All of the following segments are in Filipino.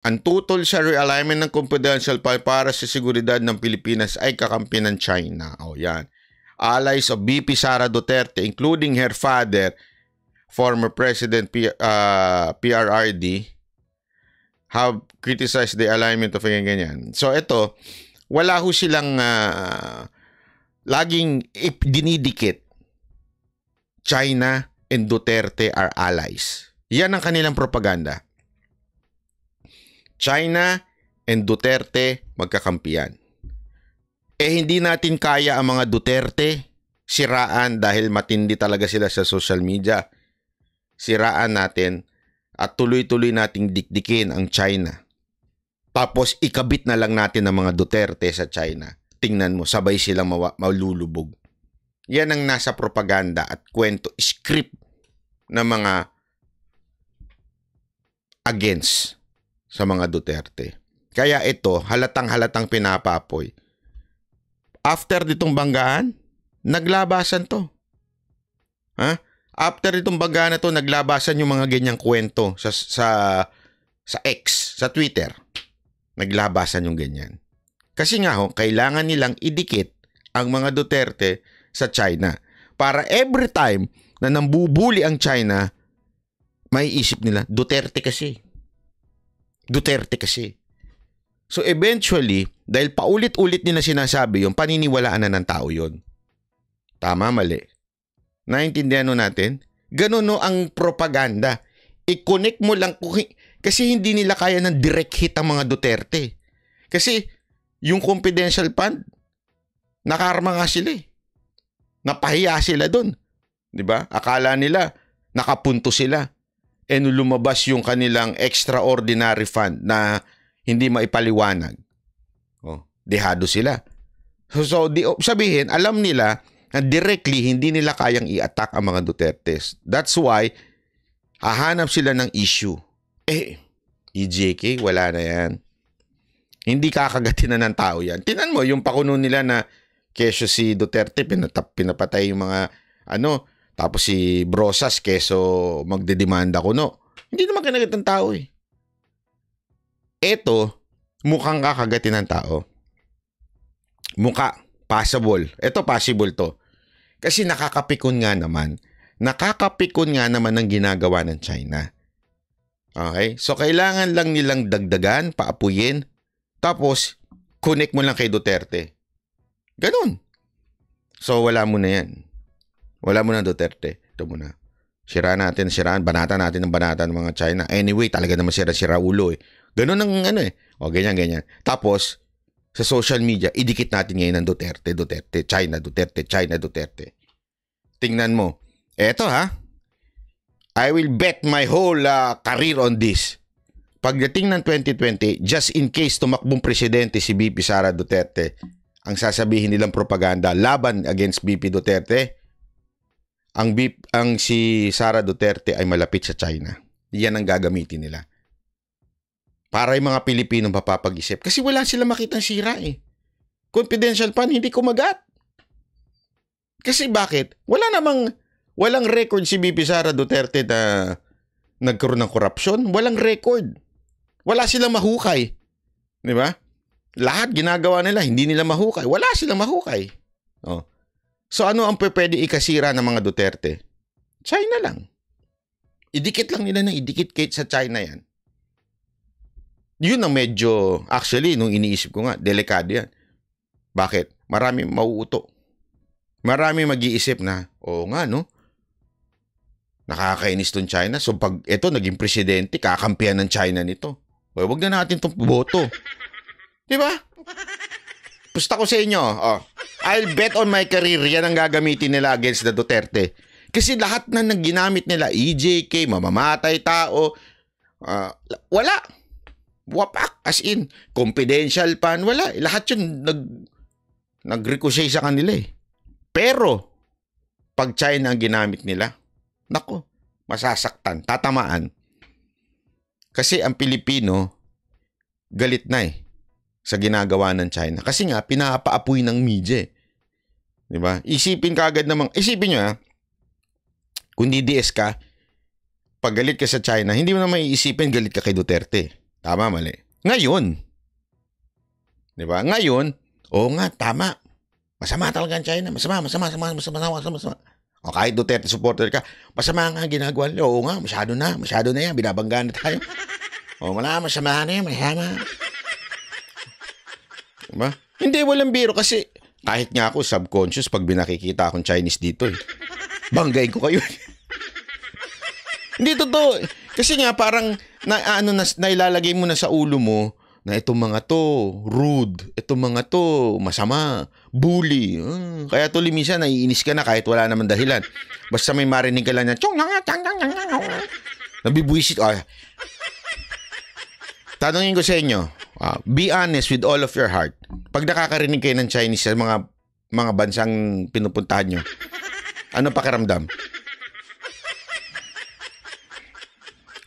Ang tutol sa realignment ng confidential file para sa seguridad ng Pilipinas ay kakampi ng China. O yan. Allies of BP Sara Duterte, including her father, former President PRRD, have criticized the alignment of ganyan. So ito, wala ho silang laging dinidikit. China and Duterte are allies. Yan ang kanilang propaganda. China and Duterte magkakampiyan. Hindi natin kaya ang mga Duterte siraan dahil matindi talaga sila sa social media. Siraan natin at tuloy-tuloy nating dikdikin ang China. Tapos ikabit na lang natin ang mga Duterte sa China. Tingnan mo, sabay silang malulubog. Yan ang nasa propaganda at kwento, script ng mga against sa mga Duterte. Kaya ito, halatang-halatang pinapapoy. After ditong banggaan, naglabasan to. After itong banggaan na to, naglabasan yung mga ganyang kwento sa X, sa Twitter. Naglabasan yung ganyan. Kasi nga kailangan nilang idikit ang mga Duterte sa China. Para every time na nambubuli ang China, may isip nila, Duterte kasi. Duterte kasi. So eventually, dahil paulit-ulit nila sinasabi yung paniniwalaan na ng tao yun. Tama, mali. Naintindihan natin? Ganun ang propaganda. I-connect mo lang kasi hindi nila kaya ng direct hit ang mga Duterte. Kasi yung confidential fund, nakarma nga sila eh. Napahiya sila dun. Diba? Akala nila, nakapunto sila. Lumabas yung kanilang extraordinary fund na hindi maipaliwanag. Dehado sila. So sabihin, alam nila na directly hindi nila kayang i-attack ang mga Dutertes. That's why hahanap sila ng issue. EJK, wala na yan. Hindi kakagatin na ng tao yan. Tingnan mo, yung pakuno nila na keso si Duterte, pinapatay yung mga tapos si Brosas, keso magdedemanda kuno. Hindi naman kinagat ng tao eh. Ito, mukhang kakagatin ng tao. Mukha, possible. Ito possible to. Kasi nakakapikon nga naman ang ginagawa ng China. Okay? So, kailangan lang nilang dagdagan, paapuyin, tapos, connect mo lang kay Duterte. Ganun. So, wala mo na yan. Wala mo na Duterte. Ito muna. Banatan natin ng mga China. Anyway, talaga naman sira ulo eh. Ganun ang ganyan. Tapos, sa social media, idikit natin ngayon ng Duterte, China, Duterte. Tingnan mo. Eto I will bet my whole career on this. Pagdating ng 2020, just in case tumakbong presidente si BP Sara Duterte, ang sasabihin nilang propaganda laban against BP Duterte, ang si Sara Duterte ay malapit sa China. Yan ang gagamitin nila. Para yung mga Pilipino mapapag-isip. Kasi wala sila makitang sira eh. Confidential fund, hindi kumagat. Kasi bakit? Walang record si BP Sara Duterte na nagkaroon ng korupsyon. Walang record. Wala silang mahukay. Di ba? Lahat ginagawa nila, hindi nila mahukay. Wala silang mahukay. So ano ang pwede ikasira ng mga Duterte? China lang. Idikit lang nila sa China yan. Yun ang medyo, actually, nung iniisip ko nga, delikado yan. Bakit? Marami mauuto. Marami mag-iisip na, nakakainis tong China. So pag ito naging presidente, kakampihan ng China nito. Wag na natin itong boto. Diba? Pusta ko sa inyo. I'll bet on my career, yan ang gagamitin nila against the Duterte. Kasi lahat na ginamit nila, EJK, mamamatay tao, wala. Wapak, as in, confidential pan, wala. Lahat yun nag-ricochet sa kanila eh. Pero, pag China ang ginamit nila, nako, masasaktan, tatamaan. Kasi ang Pilipino, galit na eh sa ginagawa ng China. Kasi nga, pinapaapoy ng media eh. Diba? Isipin nyo kung DDS ka, pag galit ka sa China, hindi mo na maiisipin galit ka kay Duterte. Tama, mali. Ngayon, di ba? Ngayon, oo nga, tama. Masama talaga ang China. Masama. O kahit Duterte supporter ka, masama nga ginagawa nila. Oo nga, masyado na yan. Binabangga na tayo. O wala, masama na yan, masama. Diba? Hindi, walang biro kasi kahit nga ako subconscious pag binakikita akong Chinese dito banggain ko kayo. Hindi totoo. Kasi nga parang nailalagay mo na sa ulo mo na itong mga to rude, itong mga to masama, bully. Kaya tuloy minsan naiinis ka na kahit wala naman dahilan. Basta may marinig ka lang na nabibuisit. Tanungin ko sa inyo, be honest with all of your heart. Pag nakakarinig kayo ng Chinese sa mga bansang pinupuntahan nyo, ano pakiramdam?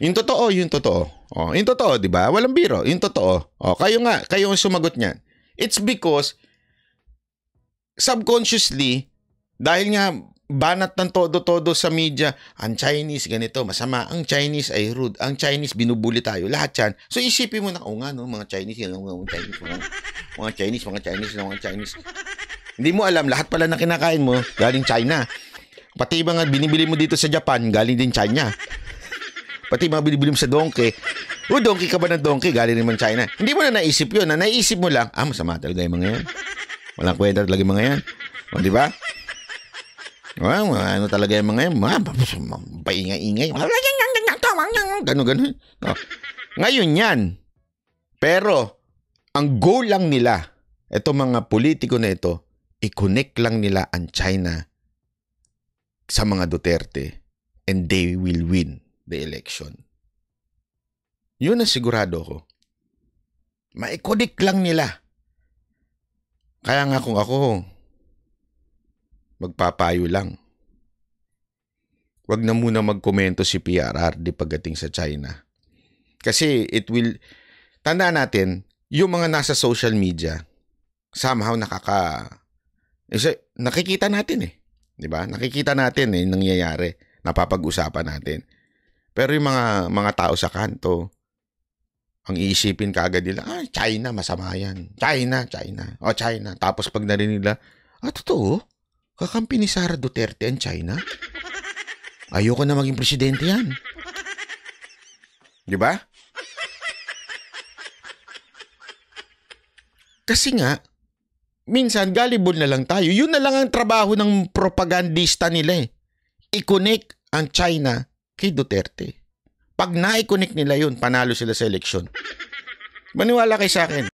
Yung totoo. Yung totoo, di ba? Walang biro. Yung totoo. Kayo ang sumagot niyan. It's because subconsciously, dahil nga banat ng todo-todo sa media, ang Chinese ganito, masama, ang Chinese ay rude, ang Chinese binubuli tayo, lahat yan. So isipin mo na, nga no, mga Chinese, mga Chinese. Hindi mo alam, lahat pala na kinakain mo, galing China. Pati mga binibili mo dito sa Japan, galing din China. Pati mga binibili mo sa donkey, donkey ka ba ng donkey, galing naman China. Hindi mo na naisip yun, naisip mo lang, masama talaga yung mga yan. Walang kwenta talaga yung mga yan. O, di ba? Ano talaga yung mga yan? Paingay-ingay. Gano'n. Ngayon yan. Pero, ang goal lang nila, itong mga politiko na ito, i-connect lang nila ang China sa mga Duterte and they will win the election. Yun ang sigurado ko. Ma-connect lang nila. Kaya nga kung ako, magpapayo lang. Huwag na muna magkomento si PRRD pagdating sa China. Kasi tandaan natin, yung mga nasa social media, somehow nakikita natin Di ba? Nakikita natin nangyayari. Napapag-usapan natin. Pero yung mga tao sa kanto, ang iisipin kaagad nila, China, masama yan. China. O, China. Tapos pag narinig nila, totoo? Kakampi ni Sara Duterte ang China? Ayoko na maging presidente yan. Di ba? Kasi nga, minsan gullible na lang tayo. Yun na lang ang trabaho ng propagandista nila I-connect ang China kay Duterte. Pag na-connect nila yun, panalo sila sa eleksyon. Maniwala kayo sa akin.